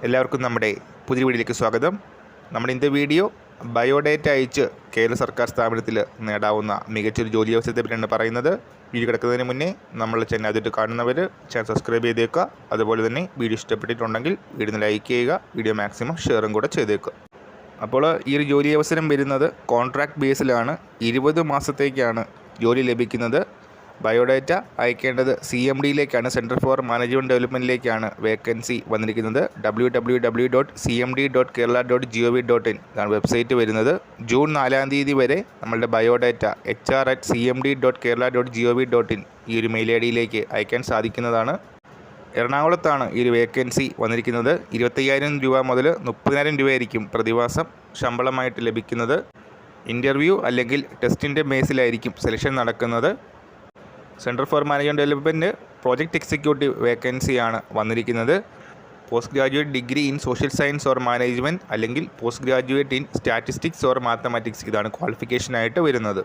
എല്ലാവർക്കും നമ്മുടെ പുതിയ വീഡിയോയിലേക്ക് സ്വാഗതം. നമ്മുടെ ഇന്നത്തെ വീഡിയോ ബയോഡേറ്റ അയച്ച് കേരള സർക്കാർ സ്ഥാപനത്തിൽ നേടാവുന്ന മികച്ചൊരു ജോലി അവസരത്തെ പറ്റിയാണ് പറയുന്നത്. വീഡിയോ കിടക്കുന്നതിന് മുന്നേ നമ്മൾ ചാനൽ ആദ്യമായിട്ട് കാണുന്നവർ ചാനൽ സബ്സ്ക്രൈബ് ചെയ്തേക്കുക. അതുപോലെ തന്നെ വീഡിയോ ഇഷ്ടപ്പെട്ടിട്ടുണ്ടെങ്കിൽ വീഡിയോ ലൈക്ക് ചെയ്യുക, വീഡിയോ മാക്സിമം ഷെയറും കൂടെ ചെയ്തേക്കുക. അപ്പോൾ ഈ ഒരു ജോലി അവസരം വരുന്നത് കോൺട്രാക്ട് ബേസിലാണ്. 20 മാസത്തേക്കാണ് ജോലി ലഭിക്കുന്നത്. ബയോഡേറ്റ അയക്കേണ്ടത് CMDയിലേക്കാണ്, സെൻറ്റർ ഫോർ മാനേജ്മെൻറ്റ് ഡെവലപ്മെൻറ്റിലേക്കാണ് വേക്കൻസി വന്നിരിക്കുന്നത്. www.cmd.kerala.gov.in ഇതാണ് വെബ്സൈറ്റ് വരുന്നത്. ജൂൺ 4-ാം തീയതി വരെ നമ്മളുടെ ബയോഡേറ്റ HR@cmd.kerala.gov.in ഈ ഒരു മെയിൽ IDയിലേക്ക് അയക്കാൻ സാധിക്കുന്നതാണ്. എറണാകുളത്താണ് ഈ ഒരു വേക്കൻസി വന്നിരിക്കുന്നത്. 25,000 രൂപ മുതൽ 30,000 രൂപയായിരിക്കും പ്രതിമാസം ശമ്പളമായിട്ട് ലഭിക്കുന്നത്. ഇൻ്റർവ്യൂ അല്ലെങ്കിൽ ടെസ്റ്റിൻ്റെ ബേസിലായിരിക്കും സെലക്ഷൻ നടക്കുന്നത്. Centre for management development project executive വേക്കൻസിയാണ് വന്നിരിക്കുന്നത്. Post graduate degree in social science or management അല്ലെങ്കിൽ post graduate in statistics or mathematics ഇതാണ് ക്വാളിഫിക്കേഷനായിട്ട് വരുന്നത്.